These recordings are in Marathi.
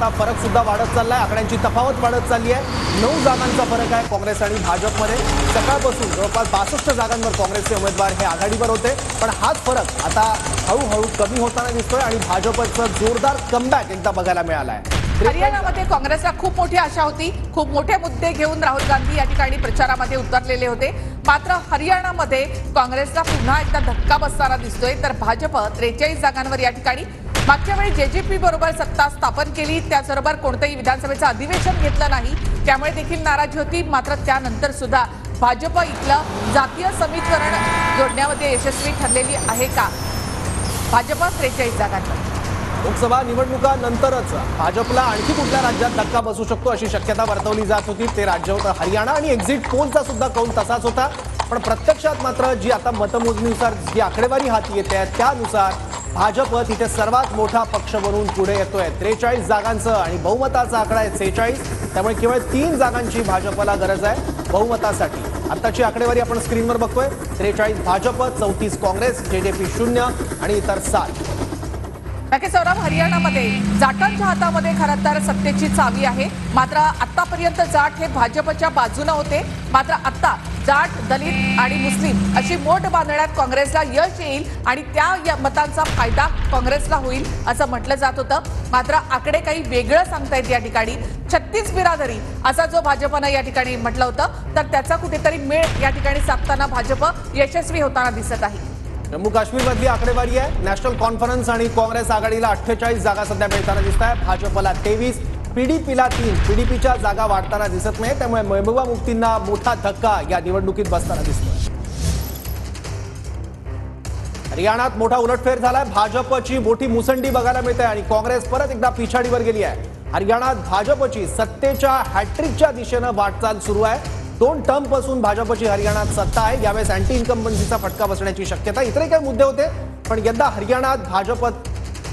आता फरक सुद्धा वाढत चाललाय, आकड्यांची तफावत वाढत चालली आहे। 9 जागांचा फरक आहे काँग्रेस आणि भाजपमध्ये। सकाळपासून जवळपास 62 जागांवर काँग्रेसचे उमेदवार हे आघाडीवर होते, पण हाच फरक आता हळूहळू कमी होताना दिसतोय आणि भाजपचं जोरदार कमबॅक एकदा बघायला मिळालाय। हरियाणामध्ये काँग्रेसला खूप मोठी आशा होती, खूप मोठे मुद्दे घेऊन राहुल गांधी या ठिकाणी प्रचारामध्ये उतरलेले होते। मात्र हरियाणामध्ये काँग्रेसला पुन्हा एकदा धक्का बसताना दिसतोय, तर भाजप 43 जागांवर या ठिकाणी मागच्या वेळी जेजेपी बरोबर सत्ता स्थापन केली, त्याचबरोबर कोणतेही विधानसभेचं अधिवेशन घेतलं नाही, त्यामुळे देखील नाराजी होती। मात्र त्यानंतर सुद्धा भाजप इथलं जातीय समीकरण जोडण्यामध्ये यशस्वी ठरलेली आहे का? भाजप 43 जागांवर। लोकसभा निवडणुकानंतरच भाजपला आणखी कुठल्या राज्यात धक्का बसू शकतो अशी शक्यता वर्तवली जात होती। ते राज्य होतं हरियाणा आणि एक्झिट पोलचा सुद्धा कौल तसाच होता, पण प्रत्यक्षात मात्र जी आता मतमोजणीनुसार जी आकडेवारी हाती येते त्यानुसार भाजप तिथे सर्वात मोठा पक्ष बनून पुढे येतोय। 43 जागांचं आणि बहुमताचा आकडा आहे 46, त्यामुळे केवळ 3 जागांची भाजपला गरज आहे बहुमतासाठी। आताची आकडेवारी आपण स्क्रीनवर बघतोय। 43 भाजप, 34 काँग्रेस, जेजेपी 0 आणि इतर 7। नक्की सौरभ, हरियाणामध्ये जाटांच्या हातामध्ये खरं तर सत्तेची चावी आहे। मात्र आतापर्यंत जाट हे भाजपच्या बाजूने होते, मात्र आता जाट, दलित आणि मुस्लिम अशी मोठ बांधण्यात काँग्रेसला यश येईल आणि त्या मतांचा फायदा काँग्रेसला होईल असं म्हटलं जात होतं। मात्र आकडे काही वेगळं सांगतायत या ठिकाणी। 36 बिरादरी असा जो भाजपनं या ठिकाणी म्हटलं होतं, तर त्याचा कुठेतरी मेळ या ठिकाणी साधताना भाजप यशस्वी होताना दिसत आहे। जम्मू काश्मीर मधली आकडेवारी आहे। नॅशनल कॉन्फरन्स आणि काँग्रेस आघाडीला 48 जागा सध्या मिळताना दिसत आहे, भाजपला 23, पीडीपीला 3। पीडीपीच्या जागा वाढताना दिसत नाही, त्यामुळे महबूबा मुफ्तींना मोठा धक्का या निवडणुकीत बसताना दिसतोय। हरियाणात मोठा उलटफेर झालाय, भाजपची मोठी मुसंडी बघायला मिळते आणि काँग्रेस परत एकदा पिछाडीवर गेली आहे। हरियाणात भाजपची सत्तेच्या हॅट्रिकच्या दिशेनं वाटचाल सुरू आहे। 2 टर्म पासून भाजपची हरियाणात सत्ता आहे। यावेळेस अँटी इन्कम्बन्सीचा फटका बसण्याची शक्यता, इतरे काही मुद्दे होते, पण यंदा हरियाणात भाजप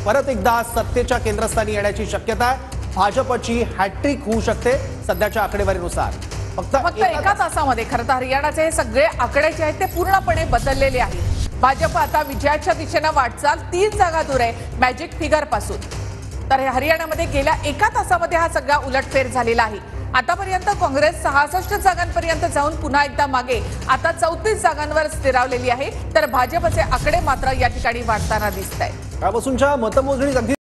परत एकदा सत्तेच्या केंद्रस्थानी येण्याची शक्यता आहे। भाजपची हॅट्रिक होऊ शकते सध्याच्या आकडेवारीनुसार। फक्त एका तासामध्ये खरं तर हरियाणाचे हे सगळे आकडे जे आहेत ते पूर्णपणे बदललेले आहेत। भाजप आता विजयाच्या दिशेनं वाटचाल 3 जागा दूर आहे मॅजिक फिगर पासून। तर हरियाणामध्ये गेल्या एका तासामध्ये हा सगळा उलटफेर झालेला आहे। आतापर्यंत काँग्रेस 66 जागांपर्यंत जाऊन पुन्हा एकदा मागे आता 34 जागांवर स्थिरावलेली आहे, तर भाजपचे आकडे मात्र या ठिकाणी वाढताना दिसत आहेत। त्यापासूनच्या मतमोजणीत अगदी